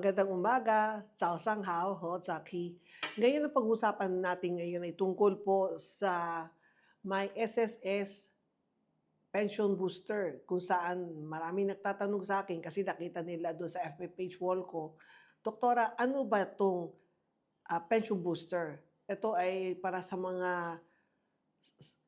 Magandang umaga, Cao Sang Hao, Ho Zaki. Ngayon ang pag-usapan natin ngayon ay tungkol po sa may SSS pension booster kung saan maraming nagtatanong sa akin kasi nakita nila doon sa FB page wall ko, Doktora, ano ba itong pension booster? Ito ay para sa mga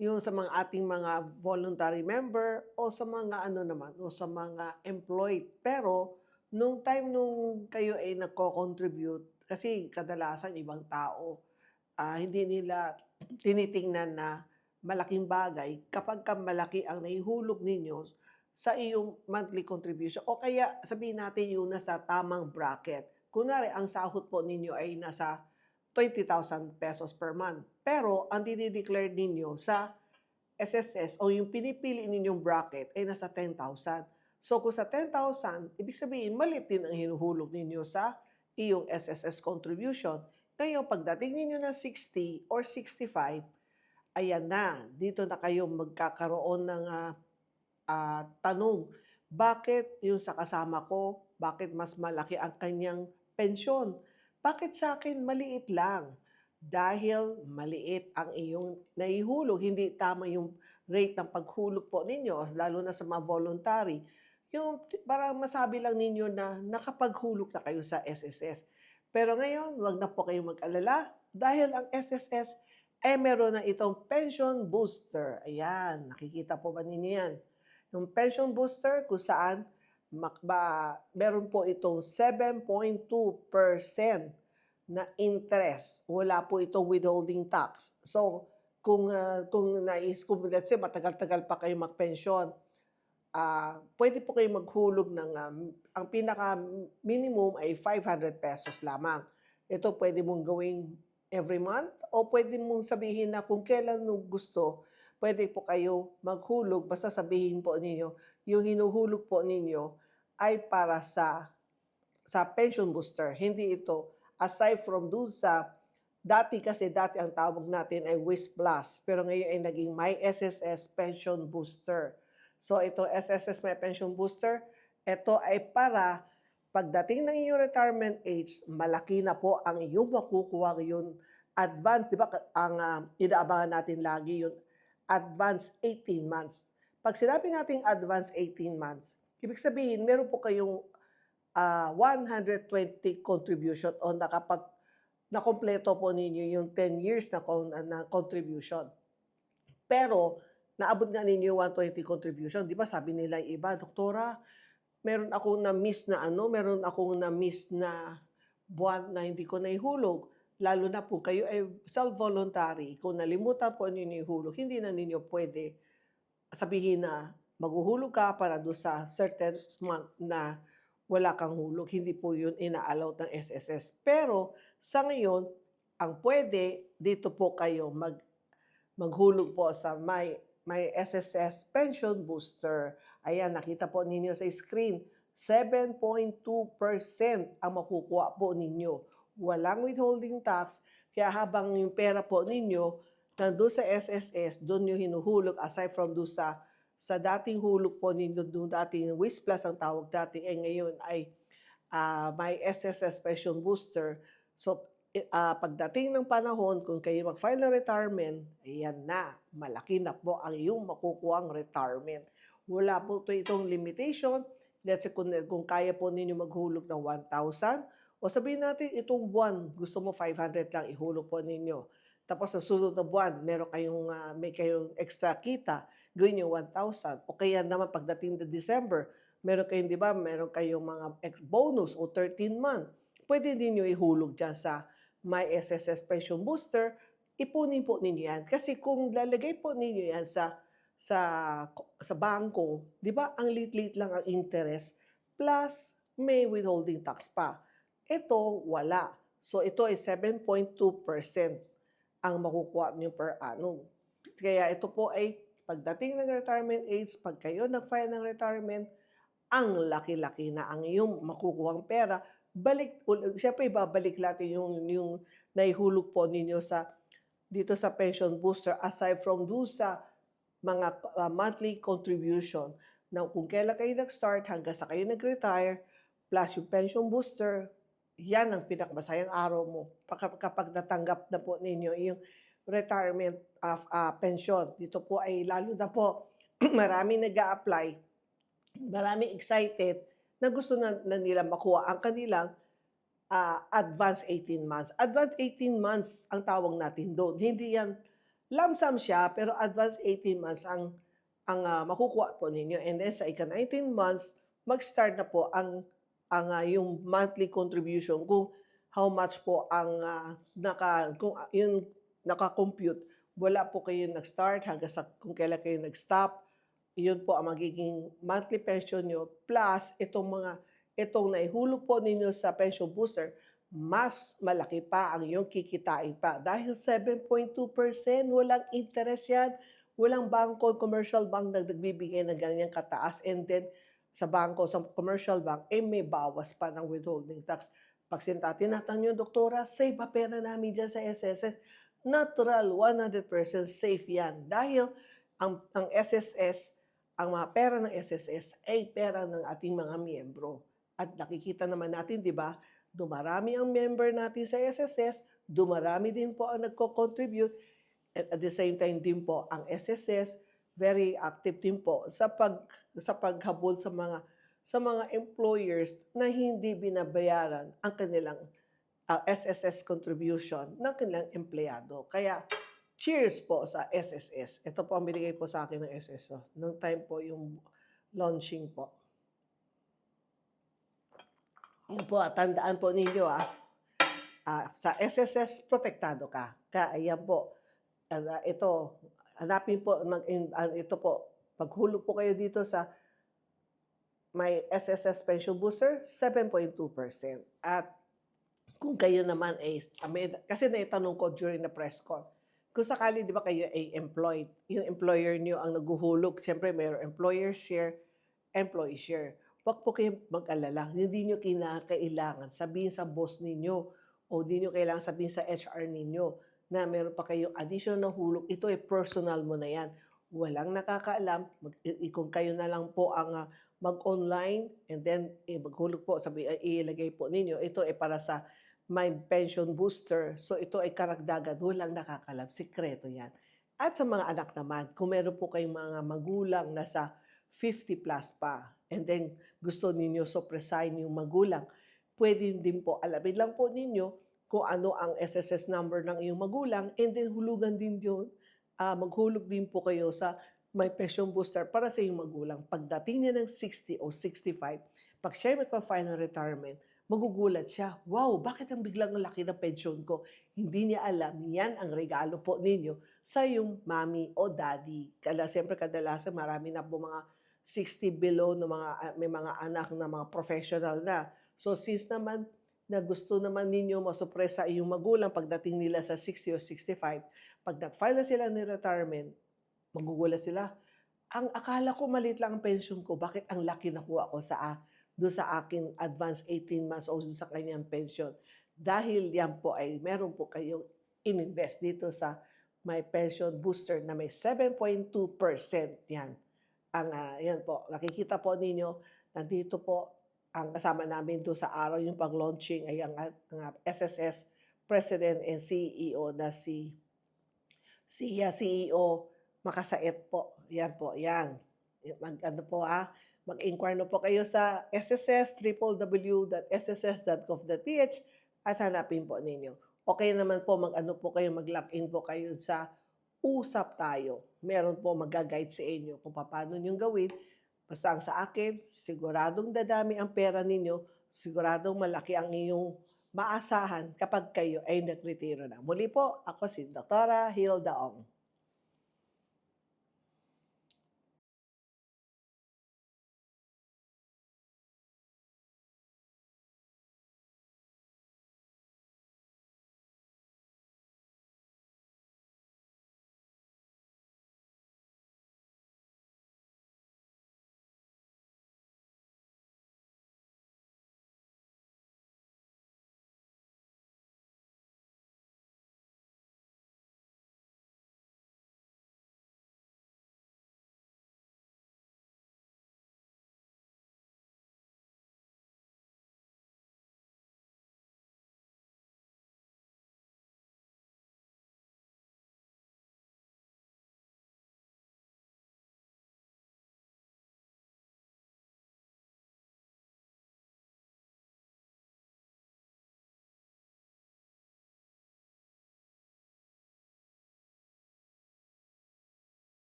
yung sa mga ating mga voluntary member o sa mga ano naman, o sa mga employed. Pero nung time nung kayo ay nagko-contribute, kasi kadalasan ibang tao, hindi nila tinitingnan na malaking bagay kapagka malaki ang naihulog ninyo sa iyong monthly contribution o kaya sabihin natin yung nasa tamang bracket. Kunwari ang sahod po ninyo ay nasa ₱20,000 per month. Pero ang dine-declare ninyo sa SSS o yung pinipili ninyong bracket ay nasa 10,000. So kung sa 10,000, ibig sabihin maliit din ang hinuhulog ninyo sa iyong SSS contribution. Ngayon, pagdating ninyo ng 60 or 65, ayan na, dito na kayo magkakaroon ng tanong, bakit yung sa kasama ko, bakit mas malaki ang kanyang pensyon? Bakit sa akin maliit lang? Dahil maliit ang iyong naihulog, hindi tama yung rate ng paghulog po ninyo, lalo na sa mga voluntary. Yung parang masabi lang ninyo na nakapaghulog na kayo sa SSS. Pero ngayon, wag na po kayong mag-alala dahil ang SSS ay meron na itong pension booster. Ayan, nakikita po ba ninyo yan? Yung pension booster kung saan meron po itong 7.2% na interest. Wala po itong withholding tax. So, kung let's say matagal-tagal pa kayo magpensyon, pwede po kayo maghulog ng, ang pinaka-minimum ay ₱500 lamang. Ito pwede mong gawing every month o pwede mong sabihin na kung kailan mo gusto, pwede po kayo maghulog. Basta sabihin po ninyo, yung hinuhulog po ninyo ay para sa pension booster. Hindi ito aside from dun sa dati ang tawag natin ay WIS Plus, pero ngayon ay naging My SSS Pension Booster. So ito SSS My Pension Booster, ito ay para pagdating ng inyong retirement age, malaki na po ang iyong makukuha yung advance, di ba? Ang inaabangan natin lagi yung advance 18 months. Pag sinabi natin advance 18 months, ibig sabihin meron po kayong 120 contribution o nakompleto po ninyo yung 10 years na contribution. Pero naabot nga ninyo yung 120 contribution, 'di ba? Sabi nila yung iba, Doktora, meron akong na-miss na buwan na hindi ko naihulog. Lalo na po kayo ay self-voluntary. Kung nalimutan po ninyo ihulog, hindi na ninyo pwede sabihin na maghuhulog ka para doon sa certain month na wala kang hulog. Hindi po yun ina-allow ng SSS. Pero sa ngayon, ang pwede, dito po kayo maghulog po sa may SSS Pension Booster. Ayan, nakita po ninyo sa screen, 7.2% ang makukuha po ninyo. Walang withholding tax, kaya habang yung pera po ninyo nandun sa SSS, doon yung hinuhulog aside from doon sa dating hulog po ninyo, doon dating WIS Plus ang tawag dati, ngayon ay may SSS Pension Booster. So, pagdating ng panahon, kung kayo mag-file ng retirement, ayan na, malaki na po ang iyong makukuhang retirement. Wala po itong limitation. Let's say kung kaya po ninyo maghulog ng 1,000, o sabihin natin itong buwan, gusto mo 500 lang ihulog po ninyo. Tapos sa sunod na buwan, may kayong extra kita, gawin yung 1,000. O kaya naman pagdating na December, meron kayong mga bonus o 13 month. Pwede ninyo ihulog dyan sa My SSS Pension Booster, ipunin po ninyo yan. Kasi kung lalagay po ninyo yan sa bangko, di ba ang lit-lit lang ang interest, plus may withholding tax pa. Ito, wala. So ito ay 7.2% ang makukuha niyo per annum. Kaya ito po ay pagdating ng retirement age, pag kayo nag-file ng retirement, ang laki-laki na ang iyong makukuhang pera. Siyempre ibabalik natin yung naihulog po ninyo dito sa pension booster aside from do sa mga monthly contribution na kung kailan kayo nag-start hanggang sa kayo nag-retire, plus yung pension booster, yan ang pinakamasayang araw mo kapag natanggap na po ninyo yung retirement of pension. Dito po ay lalo na po marami nag-a-apply, marami excited na gusto na nila makuha ang kanilang advance 18 months. Advance 18 months ang tawag natin doon. Hindi yan lump sum siya, pero advance 18 months ang makukuha po ninyo. And then sa ika 19 months, mag-start na po yung monthly contribution kung how much po ang kung yung naka-compute. Wala po kayo nag-start hanggang sa kung kailan kayo nag-stop. Yun po ang magiging monthly pension nyo plus itong naihulog po ninyo sa pension booster, mas malaki pa ang iyong kikitain pa. Dahil 7.2%, walang interest yan. Walang bangko, commercial bank na nagbibigay ng ganyan kataas. And then, sa bangko, sa commercial bank, may bawas pa ng withholding tax. Pag tinatanong nyo, doktora, safe ba pera namin dyan sa SSS? Natural, 100% safe yan. Dahil ang SSS, ang mga pera ng SSS ay pera ng ating mga miyembro. At nakikita naman natin, di ba, dumarami ang member natin sa SSS, dumarami din po ang nagko-contribute, at the same time din po ang SSS, very active din po sa paghabol sa mga employers na hindi binabayaran ang kanilang SSS contribution ng kanilang empleyado. Kaya, cheers po sa SSS. Ito po ang binigay po sa akin ng SSS. Noong time po yung launching po. Yun po, tandaan po ninyo sa SSS, protektado ka. Kaya ayan po, ito, hanapin po, ito po, paghulog po kayo dito sa may SSS Pension Booster, 7.2%. At kung kayo naman kasi naitanong ko during the press con, kung sakali, di ba kayo ay employed, yung employer niyo ang naguhulog, siyempre mayroong employer share, employee share. Huwag po kayo mag-alala. Hindi nyo kinakailangan sabihin sa boss ninyo o hindi nyo kailangan sabihin sa HR ninyo na meron pa kayong additional na hulog. Ito ay personal mo na yan. Walang nakakaalam. Kung kayo na lang po ang mag-online and then maghulog po, ilagay po ninyo. Ito ay para sa my pension booster. So ito ay karagdagan. Walang nakakaalam. Sikreto yan. At sa mga anak naman, kung meron po kayong mga magulang na sa 50 plus pa, and then gusto ninyo suppresign yung magulang, pwede din po, alamin lang po ninyo kung ano ang SSS number ng iyong magulang, and then hulugan din yun, maghulog din po kayo sa may pension booster para sa iyong magulang. Pagdating niya ng 60 o 65, pag siya magpa-final retirement, magugulat siya, wow, bakit ang biglang laki ng pension ko? Hindi niya alam, yan ang regalo po ninyo sa iyong mommy o daddy. Siyempre kadalasan marami na po mga 60 below na may mga anak na mga professional na. So since naman na gusto naman ninyo masupresa iyong magulang pagdating nila sa 60 o 65, pag nag-file na sila ng retirement, magugulat sila. Ang akala ko maliit lang ang pension ko, bakit ang laki nakuha ko doon sa aking advance 18 months o doon sa kanyang pension? Dahil yan po ay meron po kayong ininvest dito sa may pension booster na may 7.2% yan. Yan po, nakikita po ninyo, nandito po ang kasama namin doon sa araw yung pag-launching ay ang SSS President and CEO na si CEO Makasait po. Yan po, yan. Mag-inquire na po kayo sa SSS, www.sss.gov.ph at hanapin po ninyo. Okay naman po, mag-lock in po kayo sa Usap Tayo. Meron po mag-guide sa inyo kung paano nyo gawin. Basta ang sa akin, siguradong dadami ang pera ninyo, siguradong malaki ang iyong maasahan kapag kayo ay nagretiro na. Muli po, ako si Dr. Hilda Ong.